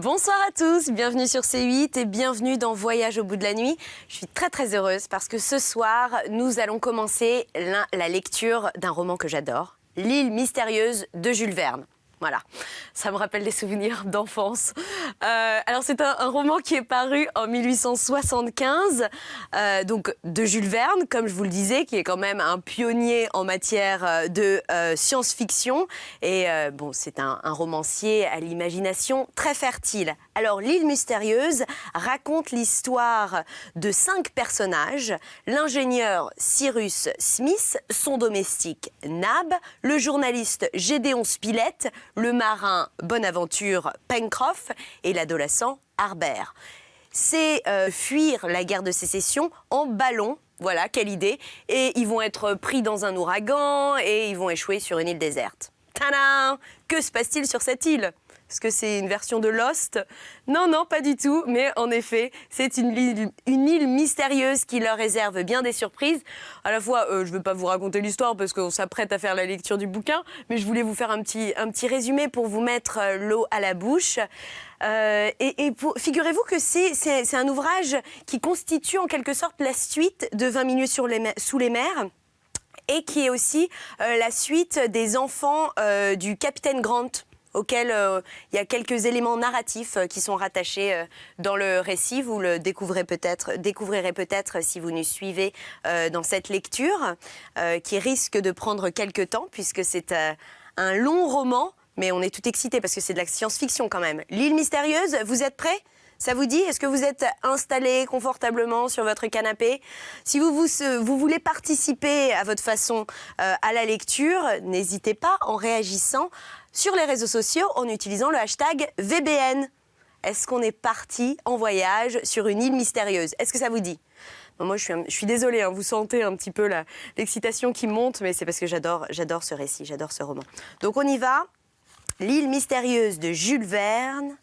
Bonsoir à tous, bienvenue sur C8 et bienvenue dans Voyage au bout de la nuit. Je suis très heureuse parce que ce soir, nous allons commencer la lecture d'un roman que j'adore, L'île mystérieuse de Jules Verne. Voilà, ça me rappelle des souvenirs d'enfance. Alors c'est un roman qui est paru en 1875, donc de Jules Verne, comme je vous le disais, qui est quand même un pionnier en matière de science-fiction. Et bon, c'est un romancier à l'imagination très fertile. Alors l'île mystérieuse raconte l'histoire de 5 personnages, l'ingénieur Cyrus Smith, son domestique Nab, le journaliste Gédéon Spilett, le marin Bonaventure Pencroff et l'adolescent Harbert. C'est fuir la guerre de sécession en ballon. Voilà, quelle idée. Et ils vont être pris dans un ouragan et ils vont échouer sur une île déserte. Tadam! Que se passe-t-il sur cette île ? Est-ce que c'est une version de Lost ? Non, pas du tout. Mais en effet, c'est une île mystérieuse qui leur réserve bien des surprises. À la fois, je ne vais pas vous raconter l'histoire parce qu'on s'apprête à faire la lecture du bouquin, mais je voulais vous faire un petit résumé pour vous mettre l'eau à la bouche. Figurez-vous que c'est un ouvrage qui constitue en quelque sorte la suite de 20 minutes sous les mers. Et qui est aussi la suite des enfants du capitaine Grant, auquel il y a quelques éléments narratifs qui sont rattachés dans le récit. Vous le découvrirez peut-être si vous nous suivez dans cette lecture, qui risque de prendre quelques temps, puisque c'est un long roman, mais on est tout excités parce que c'est de la science-fiction quand même. L'île mystérieuse, vous êtes prêts ? Ça vous dit? Est-ce que vous êtes installé confortablement sur votre canapé? Si vous voulez participer à votre façon à la lecture, n'hésitez pas en réagissant sur les réseaux sociaux en utilisant le hashtag VBN. Est-ce qu'on est parti en voyage sur une île mystérieuse? Est-ce que ça vous dit? Bon, moi, je suis désolée, hein, vous sentez un petit peu l'excitation qui monte, mais c'est parce que j'adore ce récit, j'adore ce roman. Donc on y va. L'île mystérieuse de Jules Verne.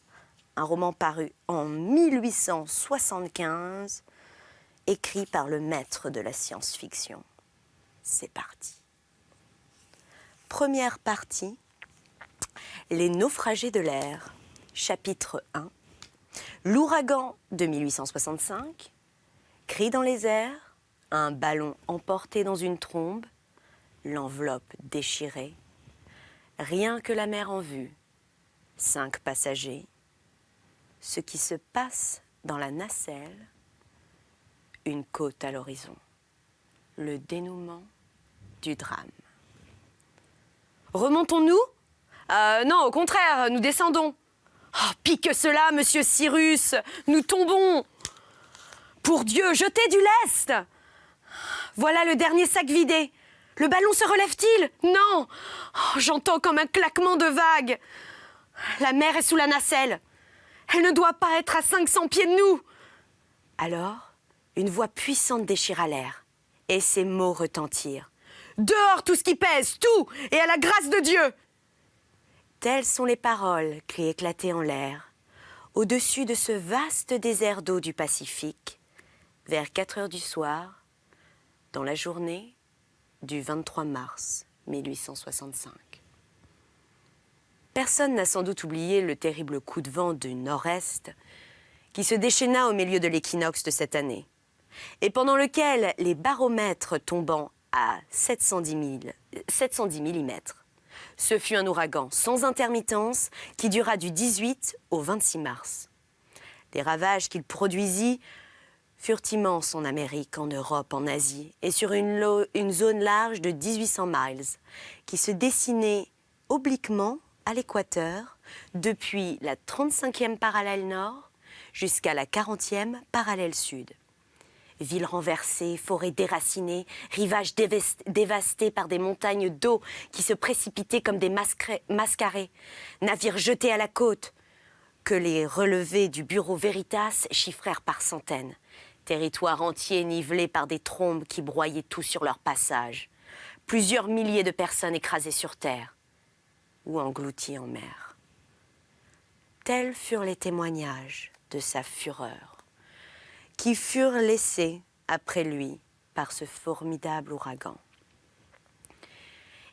Un roman paru en 1875, écrit par le maître de la science-fiction. C'est parti. Première partie, Les naufragés de l'air, chapitre 1. L'ouragan de 1865, cri dans les airs, un ballon emporté dans une trombe, l'enveloppe déchirée, rien que la mer en vue, 5 passagers, ce qui se passe dans la nacelle, une côte à l'horizon, le dénouement du drame. Remontons-nous ? Non, au contraire, nous descendons. Oh, pique cela, monsieur Cyrus, nous tombons. Pour Dieu, jetez du lest. Voilà le dernier sac vidé. Le ballon se relève-t-il ? Non. Oh, j'entends comme un claquement de vagues. La mer est sous la nacelle. Elle ne doit pas être à 500 pieds de nous. Alors, une voix puissante déchira l'air, et ces mots retentirent. Dehors tout ce qui pèse, tout, et à la grâce de Dieu. Telles sont les paroles qui éclataient en l'air, au-dessus de ce vaste désert d'eau du Pacifique, vers 4 heures du soir, dans la journée du 23 mars 1865. Personne n'a sans doute oublié le terrible coup de vent du nord-est qui se déchaîna au milieu de l'équinoxe de cette année et pendant lequel les baromètres tombant à 710 mm. Ce fut un ouragan sans intermittence qui dura du 18 au 26 mars. Les ravages qu'il produisit furent immenses en Amérique, en Europe, en Asie et sur une zone large de 1800 miles qui se dessinait obliquement à l'équateur, depuis la 35e parallèle nord jusqu'à la 40e parallèle sud. Villes renversées, forêts déracinées, rivages dévastés par des montagnes d'eau qui se précipitaient comme des mascarets, navires jetés à la côte, que les relevés du bureau Veritas chiffrèrent par centaines, territoires entiers nivelés par des trombes qui broyaient tout sur leur passage, plusieurs milliers de personnes écrasées sur terre, ou engloutis en mer. Tels furent les témoignages de sa fureur, qui furent laissés après lui par ce formidable ouragan.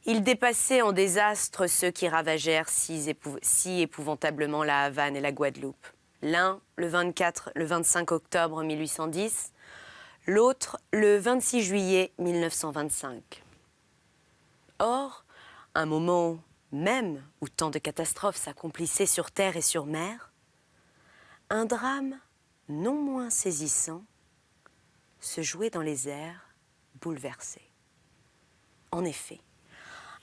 Il dépassait en désastre ceux qui ravagèrent si épouvantablement la Havane et la Guadeloupe. L'un, le 25 octobre 1810, l'autre, le 26 juillet 1925. Or, un moment même où tant de catastrophes s'accomplissaient sur terre et sur mer, un drame non moins saisissant se jouait dans les airs bouleversés. En effet,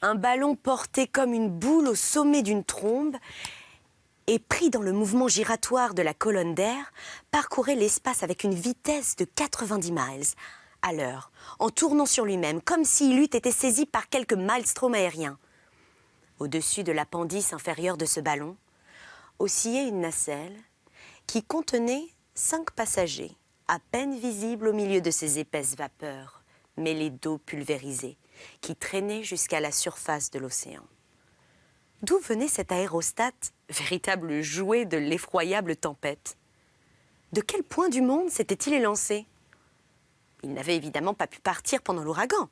un ballon porté comme une boule au sommet d'une trombe et pris dans le mouvement giratoire de la colonne d'air, parcourait l'espace avec une vitesse de 90 miles à l'heure, en tournant sur lui-même, comme s'il eût été saisi par quelque maelstrom aérien. Au-dessus de l'appendice inférieur de ce ballon, oscillait une nacelle qui contenait 5 passagers, à peine visibles au milieu de ces épaisses vapeurs, mêlées d'eau pulvérisée, qui traînaient jusqu'à la surface de l'océan. D'où venait cet aérostat, véritable jouet de l'effroyable tempête? De quel point du monde s'était-il élancé? Il n'avait évidemment pas pu partir pendant l'ouragan.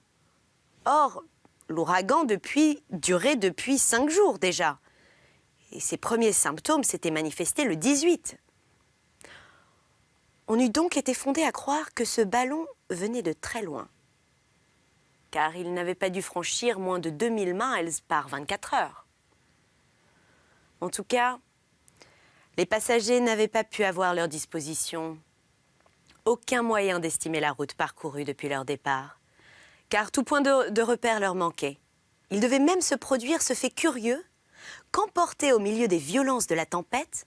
Or, l'ouragan durait depuis 5 jours déjà. Et ses premiers symptômes s'étaient manifestés le 18. On eût donc été fondé à croire que ce ballon venait de très loin, car il n'avait pas dû franchir moins de 2000 miles par 24 heures. En tout cas, les passagers n'avaient pas pu avoir à leur disposition aucun moyen d'estimer la route parcourue depuis leur départ, car tout point de repère leur manquait. Ils devaient même se produire ce fait curieux qu'emportés au milieu des violences de la tempête,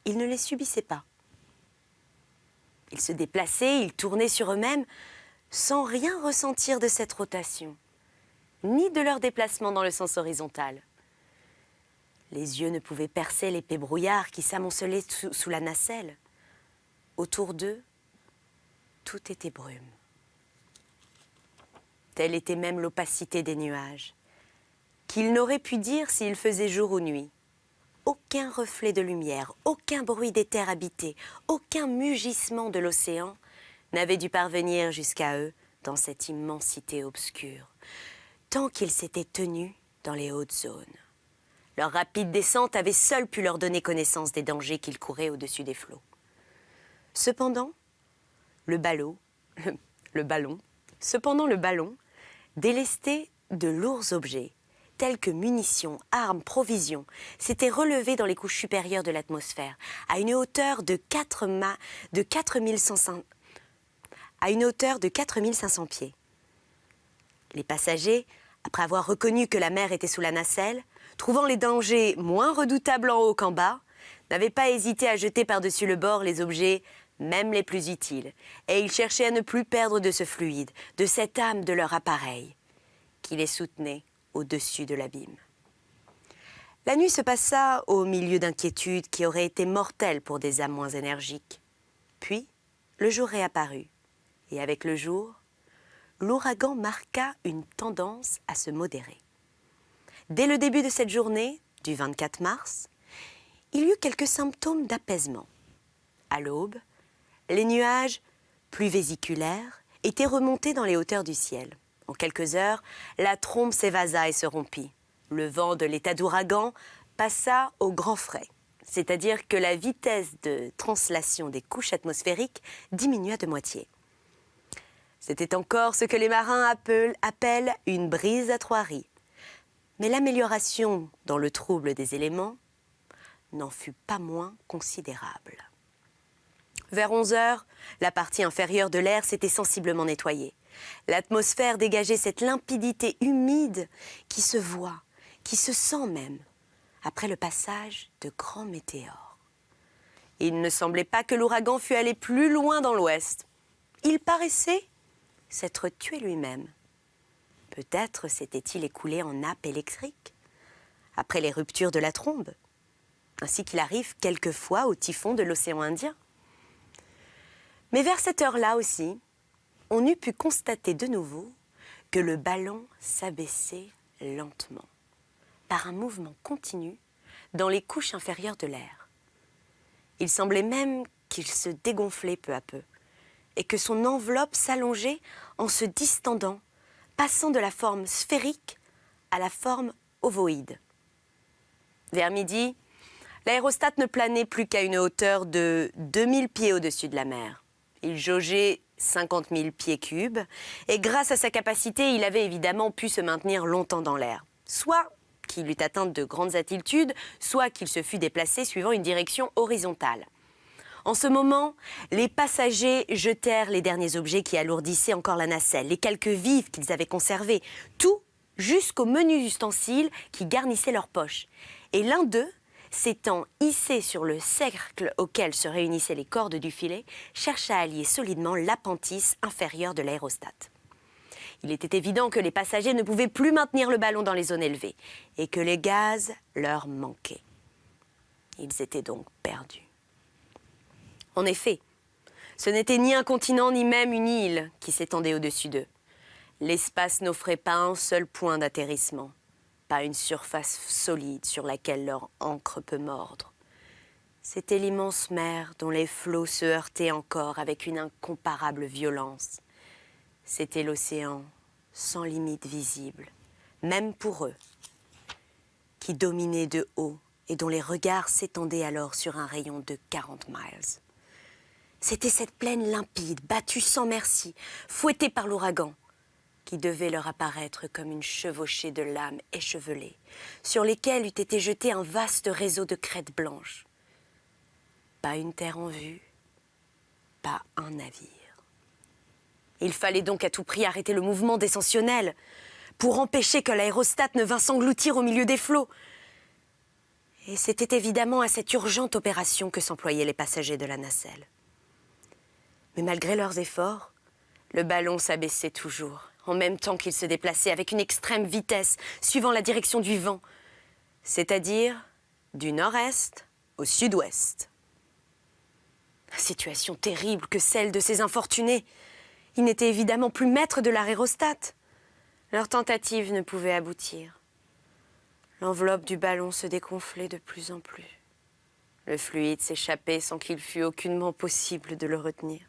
ils ne les subissaient pas. Ils se déplaçaient, ils tournaient sur eux-mêmes, sans rien ressentir de cette rotation, ni de leur déplacement dans le sens horizontal. Les yeux ne pouvaient percer l'épais brouillard qui s'amoncelait sous la nacelle. Autour d'eux, tout était brume. Telle était même l'opacité des nuages, qu'ils n'auraient pu dire s'il faisait jour ou nuit. Aucun reflet de lumière, aucun bruit des terres habitées, aucun mugissement de l'océan n'avait dû parvenir jusqu'à eux dans cette immensité obscure, tant qu'ils s'étaient tenus dans les hautes zones. Leur rapide descente avait seule pu leur donner connaissance des dangers qu'ils couraient au-dessus des flots. Cependant, le ballon, délesté de lourds objets, tels que munitions, armes, provisions, s'était relevé dans les couches supérieures de l'atmosphère, à une hauteur de 4500 pieds. Les passagers, après avoir reconnu que la mer était sous la nacelle, trouvant les dangers moins redoutables en haut qu'en bas, n'avaient pas hésité à jeter par-dessus le bord les objets, même les plus utiles, et ils cherchaient à ne plus perdre de ce fluide, de cette âme de leur appareil, qui les soutenait au-dessus de l'abîme. La nuit se passa au milieu d'inquiétudes qui auraient été mortelles pour des âmes moins énergiques. Puis, le jour réapparut, et avec le jour, l'ouragan marqua une tendance à se modérer. Dès le début de cette journée, du 24 mars, il y eut quelques symptômes d'apaisement. À l'aube, les nuages, plus vésiculaires, étaient remontés dans les hauteurs du ciel. En quelques heures, la trombe s'évasa et se rompit. Le vent de l'état d'ouragan passa au grand frais, c'est-à-dire que la vitesse de translation des couches atmosphériques diminua de moitié. C'était encore ce que les marins appellent une brise à 3 ris. Mais l'amélioration dans le trouble des éléments n'en fut pas moins considérable. Vers 11 heures, la partie inférieure de l'air s'était sensiblement nettoyée. L'atmosphère dégageait cette limpidité humide qui se voit, qui se sent même, après le passage de grands météores. Il ne semblait pas que l'ouragan fût allé plus loin dans l'ouest. Il paraissait s'être tué lui-même. Peut-être s'était-il écoulé en nappe électrique, après les ruptures de la trombe, ainsi qu'il arrive quelquefois au typhon de l'océan Indien. Mais vers cette heure-là aussi, on eût pu constater de nouveau que le ballon s'abaissait lentement, par un mouvement continu dans les couches inférieures de l'air. Il semblait même qu'il se dégonflait peu à peu, et que son enveloppe s'allongeait en se distendant, passant de la forme sphérique à la forme ovoïde. Vers midi, l'aérostat ne planait plus qu'à une hauteur de 2000 pieds au-dessus de la mer. Il jaugeait 50 000 pieds cubes et grâce à sa capacité, il avait évidemment pu se maintenir longtemps dans l'air. Soit qu'il eût atteint de grandes altitudes, soit qu'il se fût déplacé suivant une direction horizontale. En ce moment, les passagers jetèrent les derniers objets qui alourdissaient encore la nacelle, les quelques vivres qu'ils avaient conservés, tout jusqu'aux menus ustensiles qui garnissaient leurs poches. Et l'un d'eux, s'étant hissé sur le cercle auquel se réunissaient les cordes du filet, chercha à lier solidement l'appentis inférieur de l'aérostat. Il était évident que les passagers ne pouvaient plus maintenir le ballon dans les zones élevées et que les gaz leur manquaient. Ils étaient donc perdus. En effet, ce n'était ni un continent ni même une île qui s'étendait au-dessus d'eux. L'espace n'offrait pas un seul point d'atterrissement, pas une surface solide sur laquelle leur ancre peut mordre. C'était l'immense mer dont les flots se heurtaient encore avec une incomparable violence. C'était l'océan sans limite visible, même pour eux, qui dominait de haut et dont les regards s'étendaient alors sur un rayon de 40 miles. C'était cette plaine limpide, battue sans merci, fouettée par l'ouragan, qui devait leur apparaître comme une chevauchée de lames échevelées, sur lesquelles eût été jeté un vaste réseau de crêtes blanches. Pas une terre en vue, pas un navire. Il fallait donc à tout prix arrêter le mouvement descensionnel pour empêcher que l'aérostat ne vînt s'engloutir au milieu des flots. Et c'était évidemment à cette urgente opération que s'employaient les passagers de la nacelle. Mais malgré leurs efforts, le ballon s'abaissait toujours, en même temps qu'il se déplaçait avec une extrême vitesse, suivant la direction du vent, c'est-à-dire du nord-est au sud-ouest. Situation terrible que celle de ces infortunés. Ils n'étaient évidemment plus maîtres de l'aérostat. Leur tentative ne pouvait aboutir. L'enveloppe du ballon se dégonflait de plus en plus. Le fluide s'échappait sans qu'il fût aucunement possible de le retenir.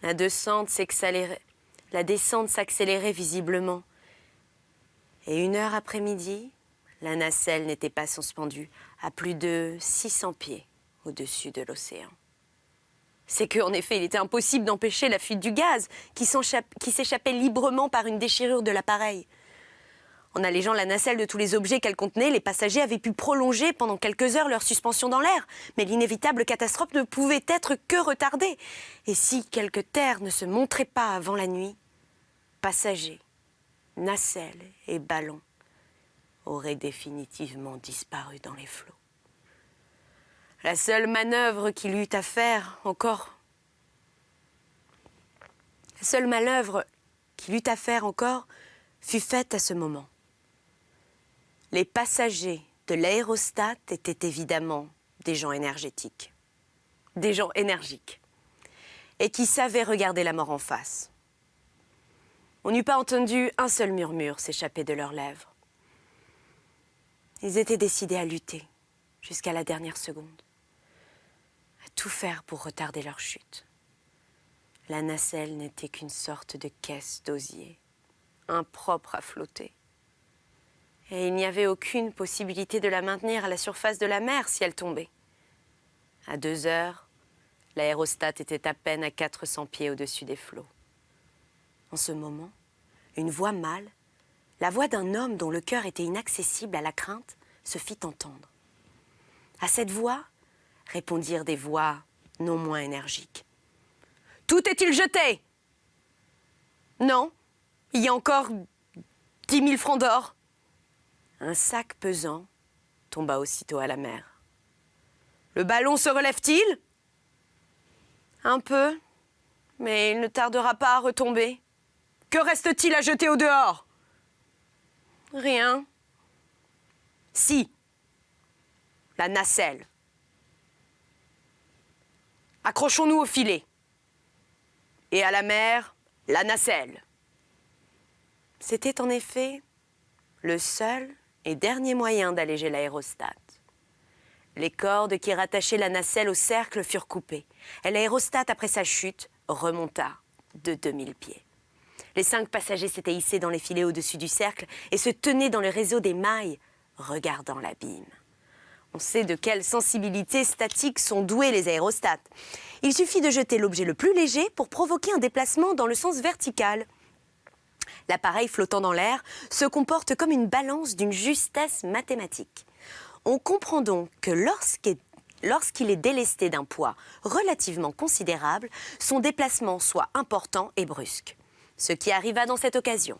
La descente s'accélérait visiblement. Et 1 heure après midi, la nacelle n'était pas suspendue à plus de 600 pieds au-dessus de l'océan. C'est qu'en effet, il était impossible d'empêcher la fuite du gaz qui s'échappait librement par une déchirure de l'appareil. En allégeant la nacelle de tous les objets qu'elle contenait, les passagers avaient pu prolonger pendant quelques heures leur suspension dans l'air. Mais l'inévitable catastrophe ne pouvait être que retardée. Et si quelque terre ne se montrait pas avant la nuit, passagers, nacelle et ballon auraient définitivement disparu dans les flots. La seule manœuvre qu'il eut à faire encore fut faite à ce moment. Les passagers de l'aérostat étaient évidemment des gens énergiques, et qui savaient regarder la mort en face. On n'eût pas entendu un seul murmure s'échapper de leurs lèvres. Ils étaient décidés à lutter jusqu'à la dernière seconde, à tout faire pour retarder leur chute. La nacelle n'était qu'une sorte de caisse d'osier, impropre à flotter. Et il n'y avait aucune possibilité de la maintenir à la surface de la mer si elle tombait. À 2 heures, l'aérostat était à peine à 400 pieds au-dessus des flots. En ce moment, une voix mâle, la voix d'un homme dont le cœur était inaccessible à la crainte, se fit entendre. À cette voix, répondirent des voix non moins énergiques. « Tout est-il jeté ?»« Non, il y a encore 10 000 francs d'or. » Un sac pesant tomba aussitôt à la mer. « Le ballon se relève-t-il ?»« Un peu, mais il ne tardera pas à retomber. »« Que reste-t-il à jeter au dehors ?»« Rien. »« Si, la nacelle. Accrochons-nous au filet. Et à la mer, la nacelle. » C'était en effet le seul et dernier moyen d'alléger l'aérostat. Les cordes qui rattachaient la nacelle au cercle furent coupées, et l'aérostat, après sa chute, remonta de 2000 pieds. Les 5 passagers s'étaient hissés dans les filets au-dessus du cercle et se tenaient dans le réseau des mailles, regardant l'abîme. On sait de quelle sensibilité statique sont doués les aérostats. Il suffit de jeter l'objet le plus léger pour provoquer un déplacement dans le sens vertical. L'appareil flottant dans l'air se comporte comme une balance d'une justesse mathématique. On comprend donc que lorsqu'il est délesté d'un poids relativement considérable, son déplacement soit important et brusque. Ce qui arriva dans cette occasion.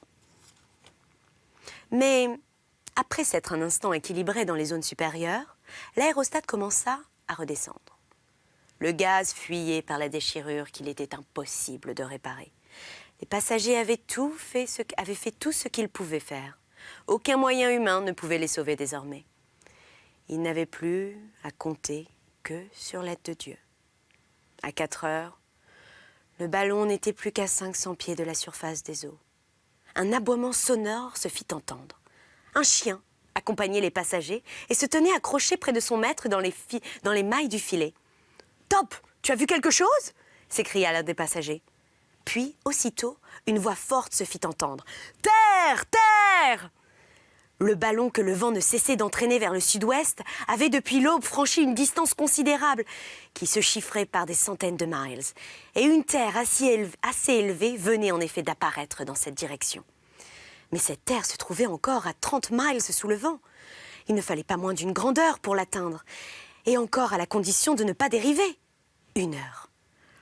Mais après s'être un instant équilibré dans les zones supérieures, l'aérostat commença à redescendre. Le gaz fuyait par la déchirure qu'il était impossible de réparer. Les passagers avaient fait tout ce qu'ils pouvaient faire. Aucun moyen humain ne pouvait les sauver désormais. Ils n'avaient plus à compter que sur l'aide de Dieu. À 4 heures, le ballon n'était plus qu'à 500 pieds de la surface des eaux. Un aboiement sonore se fit entendre. Un chien accompagnait les passagers et se tenait accroché près de son maître dans les mailles du filet. « Top, tu as vu quelque chose ?» s'écria l'un des passagers. Puis, aussitôt, une voix forte se fit entendre. « Terre, terre !» Le ballon que le vent ne cessait d'entraîner vers le sud-ouest avait depuis l'aube franchi une distance considérable qui se chiffrait par des centaines de miles. Et une terre assez élevée venait en effet d'apparaître dans cette direction. Mais cette terre se trouvait encore à 30 miles sous le vent. Il ne fallait pas moins d'une grande heure pour l'atteindre. Et encore à la condition de ne pas dériver. 1 heure.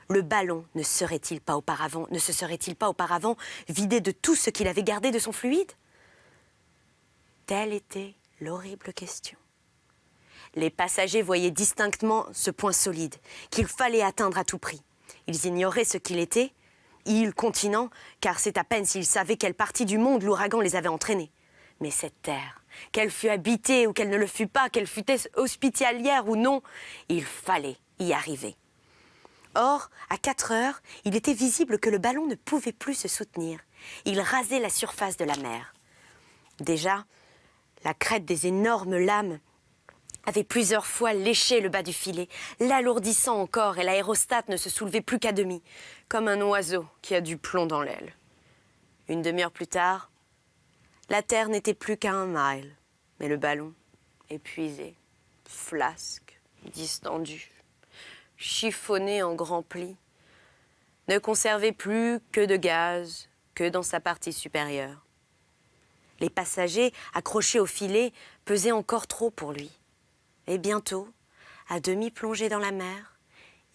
Le ballon ne se serait-il pas auparavant vidé de tout ce qu'il avait gardé de son fluide ? Telle était l'horrible question. Les passagers voyaient distinctement ce point solide qu'il fallait atteindre à tout prix. Ils ignoraient ce qu'il était, île, continent, car c'est à peine s'ils savaient quelle partie du monde l'ouragan les avait entraînés. Mais cette terre, qu'elle fût habitée ou qu'elle ne le fût pas, qu'elle fût hospitalière ou non, il fallait y arriver. Or, à 4 heures, il était visible que le ballon ne pouvait plus se soutenir. Il rasait la surface de la mer. Déjà, la crête des énormes lames avait plusieurs fois léché le bas du filet, l'alourdissant encore, et l'aérostat ne se soulevait plus qu'à demi, comme un oiseau qui a du plomb dans l'aile. 1 demi-heure plus tard, la terre n'était plus qu'à 1 mile, mais le ballon, épuisé, flasque, distendu, chiffonné en grands plis, ne conservait plus que de gaz que dans sa partie supérieure. Les passagers, accrochés au filet, pesaient encore trop pour lui. Et bientôt, à demi plongés dans la mer,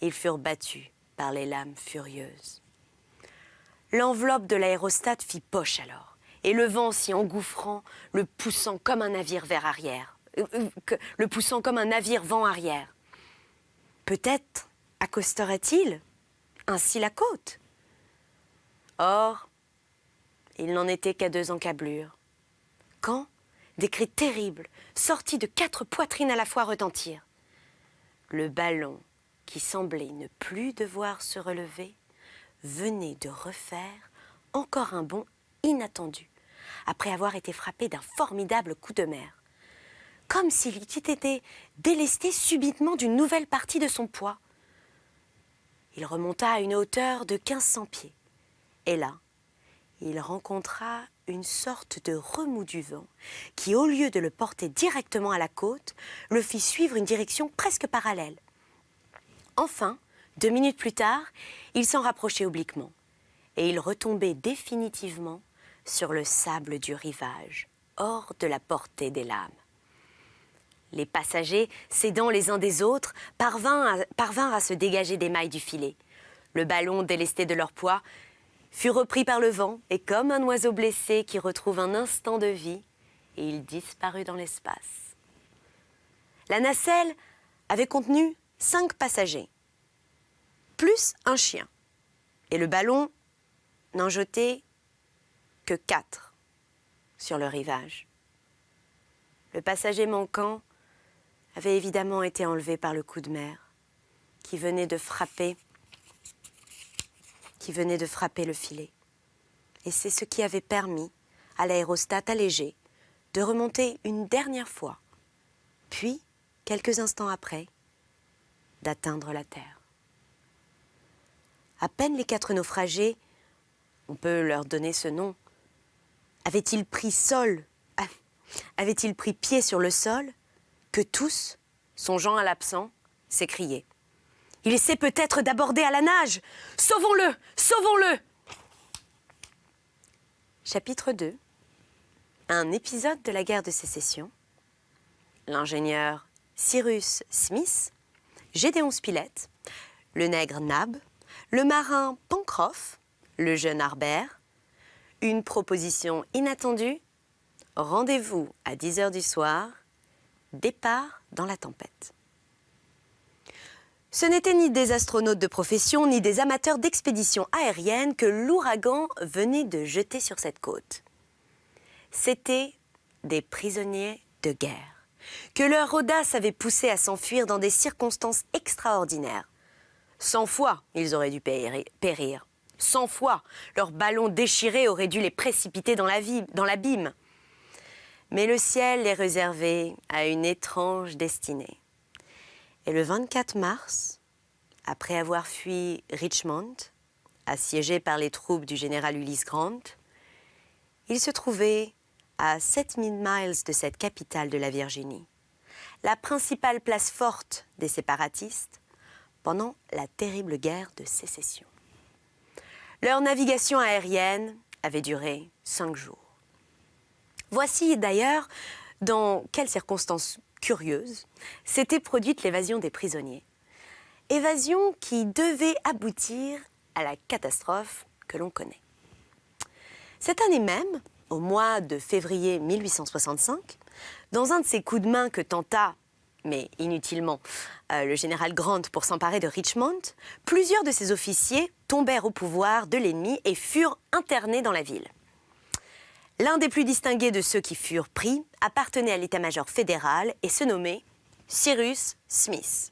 ils furent battus par les lames furieuses. L'enveloppe de l'aérostat fit poche alors, et le vent s'y engouffrant, le poussant comme un navire vent arrière. Peut-être accosterait-il ainsi la côte. Or, il n'en était qu'à 2 encablures. Quand des cris terribles, sortis de 4 poitrines à la fois, retentirent. Le ballon, qui semblait ne plus devoir se relever, venait de refaire encore un bond inattendu, après avoir été frappé d'un formidable coup de mer, comme s'il eût été délesté subitement d'une nouvelle partie de son poids. Il remonta à une hauteur de 1500 pieds, et là, il rencontra une sorte de remous du vent qui, au lieu de le porter directement à la côte, le fit suivre une direction presque parallèle. Enfin, 2 minutes plus tard, il s'en rapprochait obliquement et il retombait définitivement sur le sable du rivage, hors de la portée des lames. Les passagers, s'aidant les uns des autres, parvinrent à se dégager des mailles du filet. Le ballon, délesté de leur poids, fut repris par le vent et comme un oiseau blessé qui retrouve un instant de vie, et il disparut dans l'espace. La nacelle avait contenu 5 passagers, plus un chien, et le ballon n'en jetait que 4 sur le rivage. Le passager manquant avait évidemment été enlevé par le coup de mer qui venait de frapper le filet. Et c'est ce qui avait permis à l'aérostat allégé de remonter une dernière fois, puis, quelques instants après, d'atteindre la terre. À peine les 4 naufragés on peut leur donner ce nom, avait-il pris pied sur le sol, que tous, songeant à l'absent, s'écriaient. « Il essaie peut-être d'aborder à la nage! Sauvons-le! Sauvons-le » Chapitre 2. Un épisode de la guerre de sécession. L'ingénieur Cyrus Smith, Gédéon Spilett, le nègre Nab, le marin Pencroff, le jeune Harbert. Une proposition inattendue. Rendez-vous à 10h du soir. Départ dans la tempête. Ce n'étaient ni des astronautes de profession, ni des amateurs d'expéditions aériennes que l'ouragan venait de jeter sur cette côte. C'étaient des prisonniers de guerre, que leur audace avait poussé à s'enfuir dans des circonstances extraordinaires. 100 fois, ils auraient dû périr. 100 fois, leurs ballons déchirés auraient dû les précipiter dans l'abîme. Mais le ciel les réservait à une étrange destinée. Et le 24 mars, après avoir fui Richmond, assiégé par les troupes du général Ulysse Grant, ils se trouvaient à 7000 miles de cette capitale de la Virginie, la principale place forte des séparatistes pendant la terrible guerre de sécession. Leur navigation aérienne avait duré 5 jours. Voici d'ailleurs dans quelles circonstances curieuses s'était produite l'évasion des prisonniers. Évasion qui devait aboutir à la catastrophe que l'on connaît. Cette année même, au mois de février 1865, dans un de ces coups de main que tenta, mais inutilement, le général Grant pour s'emparer de Richmond, plusieurs de ses officiers tombèrent au pouvoir de l'ennemi et furent internés dans la ville. L'un des plus distingués de ceux qui furent pris appartenait à l'état-major fédéral et se nommait Cyrus Smith.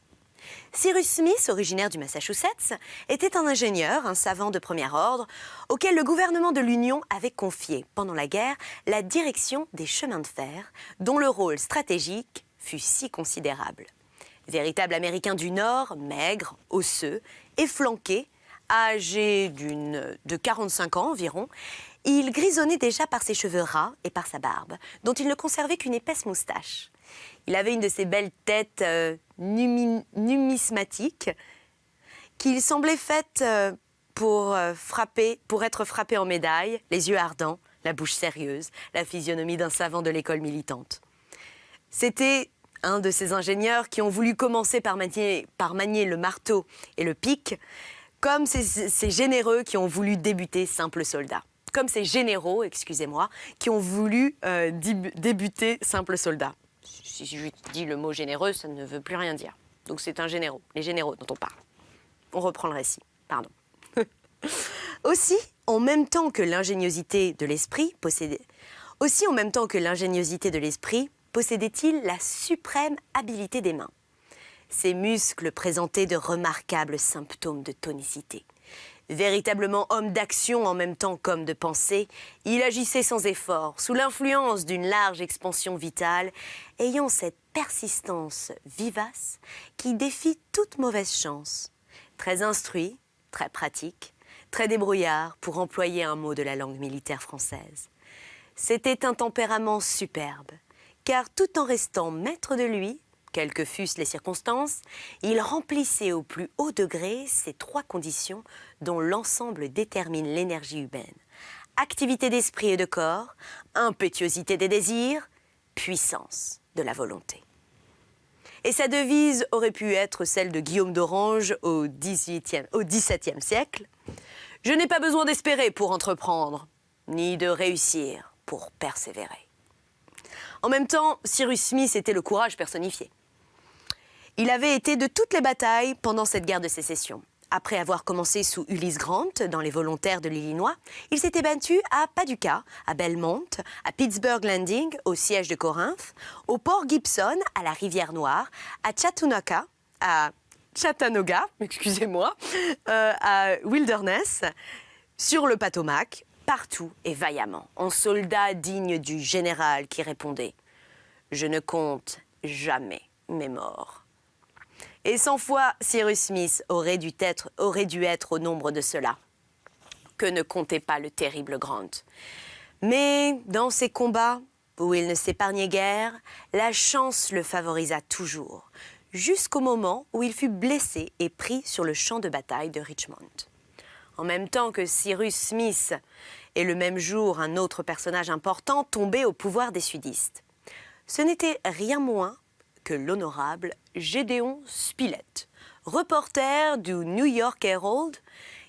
Cyrus Smith, originaire du Massachusetts, était un ingénieur, un savant de premier ordre, auquel le gouvernement de l'Union avait confié, pendant la guerre, la direction des chemins de fer, dont le rôle stratégique fut si considérable. Véritable Américain du Nord, maigre, osseux, efflanqué, âgé de 45 ans environ, il grisonnait déjà par ses cheveux ras et par sa barbe, dont il ne conservait qu'une épaisse moustache. Il avait une de ces belles têtes numismatiques qui semblait faite pour être frappée en médaille, les yeux ardents, la bouche sérieuse, la physionomie d'un savant de l'école militante. C'était un de ces ingénieurs qui ont voulu commencer par manier le marteau et le pic, comme ces généreux qui ont voulu débuter simples soldats. Comme ces généraux, excusez-moi, qui ont voulu débuter simples soldats. Si je dis le mot généreux, ça ne veut plus rien dire. Donc c'est les généraux dont on parle. On reprend le récit, pardon. Aussi, en même temps que l'ingéniosité de l'esprit, possédait-il la suprême habileté des mains. Ses muscles présentaient de remarquables symptômes de tonicité. Véritablement homme d'action en même temps qu'homme de pensée, il agissait sans effort, sous l'influence d'une large expansion vitale, ayant cette persistance vivace qui défie toute mauvaise chance. Très instruit, très pratique, très débrouillard, pour employer un mot de la langue militaire française. C'était un tempérament superbe, car tout en restant maître de lui, quelles que fussent les circonstances, il remplissait au plus haut degré ces 3 conditions dont l'ensemble détermine l'énergie humaine. Activité d'esprit et de corps, impétuosité des désirs, puissance de la volonté. Et sa devise aurait pu être celle de Guillaume d'Orange au XVIIe siècle. « Je n'ai pas besoin d'espérer pour entreprendre, ni de réussir pour persévérer. » En même temps, Cyrus Smith était le courage personnifié. Il avait été de toutes les batailles pendant cette guerre de sécession. Après avoir commencé sous Ulysse Grant dans les volontaires de l'Illinois, il s'était battu à Paducah, à Belmont, à Pittsburgh Landing, au siège de Corinthe, au port Gibson, à la rivière Noire, à Chattanooga, à Wilderness, sur le Potomac, partout et vaillamment, en soldat digne du général qui répondait « Je ne compte jamais mes morts ». Et 100 fois, Cyrus Smith aurait dû être au nombre de ceux-là. que ne comptait pas le terrible Grant. Mais dans ces combats, où il ne s'épargnait guère, la chance le favorisa toujours, jusqu'au moment où il fut blessé et pris sur le champ de bataille de Richmond. En même temps que Cyrus Smith, et le même jour un autre personnage important tombé au pouvoir des sudistes. Ce n'était rien moins que l'honorable Gédéon Spilett, reporter du New York Herald,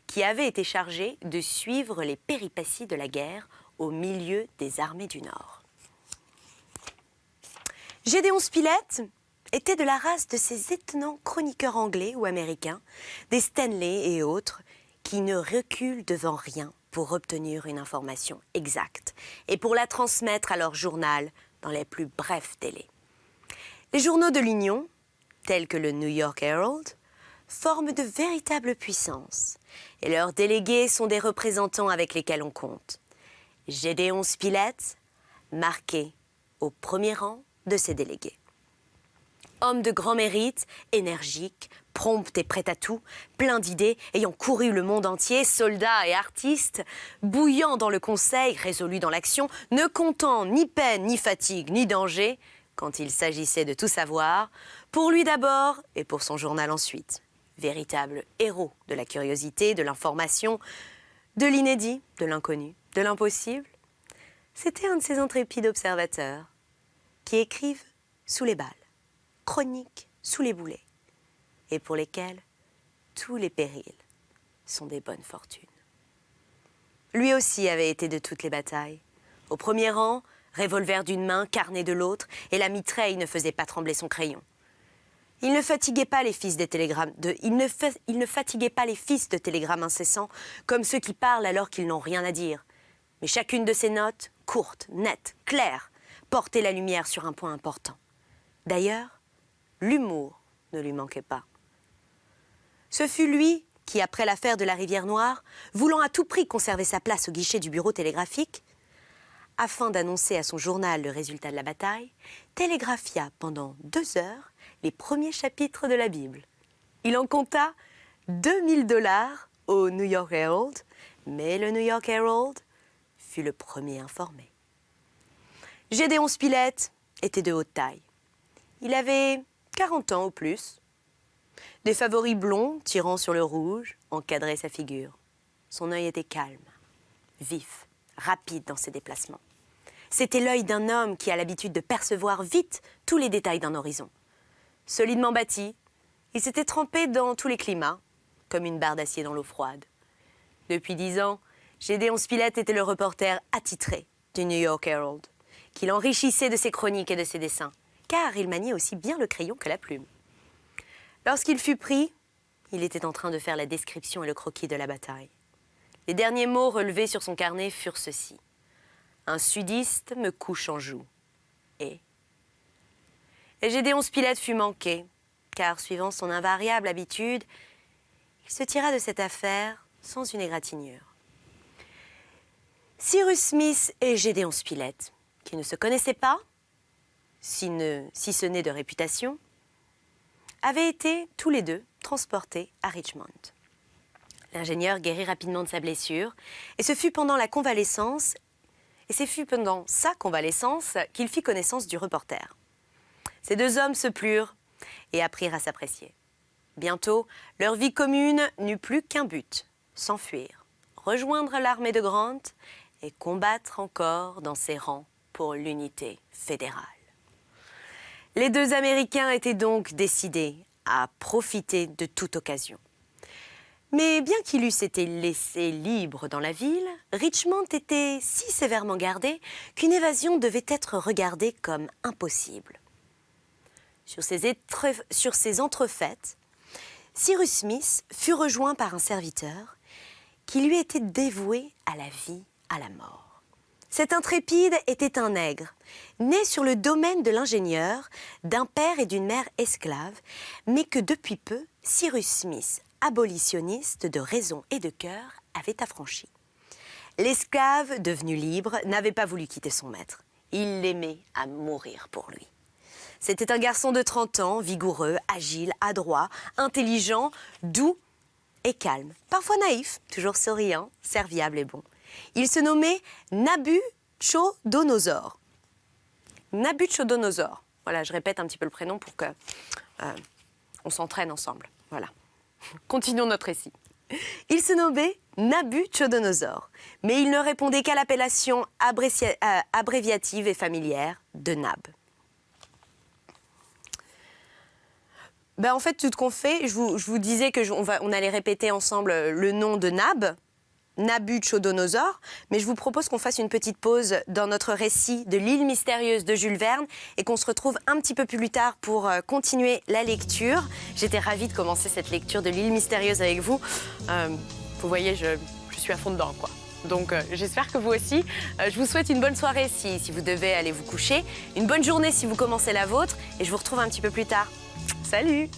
qui avait été chargé de suivre les péripéties de la guerre au milieu des armées du Nord. Gédéon Spilett était de la race de ces étonnants chroniqueurs anglais ou américains, des Stanley et autres, qui ne reculent devant rien pour obtenir une information exacte et pour la transmettre à leur journal dans les plus brefs délais. Les journaux de l'Union, tels que le New York Herald, forment de véritables puissances et leurs délégués sont des représentants avec lesquels on compte. Gédéon Spilett, marqué au premier rang de ces délégués. Homme de grand mérite, énergique, prompt et prêt à tout, plein d'idées, ayant couru le monde entier, soldat et artiste, bouillant dans le conseil, résolu dans l'action, ne comptant ni peine, ni fatigue, ni danger, quand il s'agissait de tout savoir, pour lui d'abord et pour son journal ensuite. Véritable héros de la curiosité, de l'information, de l'inédit, de l'inconnu, de l'impossible. C'était un de ces intrépides observateurs qui écrivent sous les balles, chroniquent sous les boulets, et pour lesquels tous les périls sont des bonnes fortunes. Lui aussi avait été de toutes les batailles. Au premier rang, revolver d'une main, carnet de l'autre, et la mitraille ne faisait pas trembler son crayon. Il ne fatiguait pas les fils de télégrammes incessants, comme ceux qui parlent alors qu'ils n'ont rien à dire. Mais chacune de ses notes, courte, nette, claire, portait la lumière sur un point important. D'ailleurs, l'humour ne lui manquait pas. Ce fut lui qui, après l'affaire de la Rivière Noire, voulant à tout prix conserver sa place au guichet du bureau télégraphique, afin d'annoncer à son journal le résultat de la bataille, télégraphia pendant 2 heures les premiers chapitres de la Bible. Il en compta 2000 $ au New York Herald, mais le New York Herald fut le premier informé. Gédéon Spilett était de haute taille. Il avait 40 ans au plus. Des favoris blonds tirant sur le rouge encadraient sa figure. Son œil était calme, vif, rapide dans ses déplacements. C'était l'œil d'un homme qui a l'habitude de percevoir vite tous les détails d'un horizon. Solidement bâti, il s'était trempé dans tous les climats, comme une barre d'acier dans l'eau froide. Depuis 10 ans, Gédéon Spilett était le reporter attitré du New York Herald, qu'il enrichissait de ses chroniques et de ses dessins, car il maniait aussi bien le crayon que la plume. Lorsqu'il fut pris, il était en train de faire la description et le croquis de la bataille. Les derniers mots relevés sur son carnet furent ceux-ci. « Un sudiste me couche en joue. » Et Gédéon Spilett fut manqué, car, suivant son invariable habitude, il se tira de cette affaire sans une égratignure. Cyrus Smith et Gédéon Spilett, qui ne se connaissaient pas, si ce n'est de réputation, avaient été tous les deux transportés à Richmond. L'ingénieur guérit rapidement de sa blessure, et c'est fut pendant sa convalescence qu'il fit connaissance du reporter. Ces 2 hommes se plurent et apprirent à s'apprécier. Bientôt, leur vie commune n'eut plus qu'un but, s'enfuir, rejoindre l'armée de Grant et combattre encore dans ses rangs pour l'unité fédérale. Les 2 Américains étaient donc décidés à profiter de toute occasion. Mais bien qu'ils eussent été laissés libres dans la ville, Richmond était si sévèrement gardée qu'une évasion devait être regardée comme impossible. Sur ces entrefaites, Cyrus Smith fut rejoint par un serviteur qui lui était dévoué à la vie, à la mort. Cet intrépide était un nègre, né sur le domaine de l'ingénieur, d'un père et d'une mère esclaves, mais que depuis peu, Cyrus Smith, abolitionniste de raison et de cœur, avait affranchi. L'esclave, devenu libre, n'avait pas voulu quitter son maître. Il l'aimait à mourir pour lui. C'était un garçon de 30 ans, vigoureux, agile, adroit, intelligent, doux et calme, parfois naïf, toujours souriant, serviable et bon. Il se nommait Nabuchodonosor. Nabuchodonosor. Voilà, je répète un petit peu le prénom pour que on s'entraîne ensemble. Voilà. Continuons notre récit. Il se nommait Nabuchodonosor, mais il ne répondait qu'à l'appellation abréviative et familière de Nab. En fait, tout ce qu'on fait, je vous disais qu'on allait répéter ensemble le nom de Nab, Nabuchodonosor, mais je vous propose qu'on fasse une petite pause dans notre récit de l'île mystérieuse de Jules Verne et qu'on se retrouve un petit peu plus tard pour continuer la lecture. J'étais ravie de commencer cette lecture de l'île mystérieuse avec vous. Vous voyez, je suis à fond dedans, quoi. Donc j'espère que vous aussi. Je vous souhaite une bonne soirée si vous devez aller vous coucher, une bonne journée si vous commencez la vôtre, et je vous retrouve un petit peu plus tard. Salut!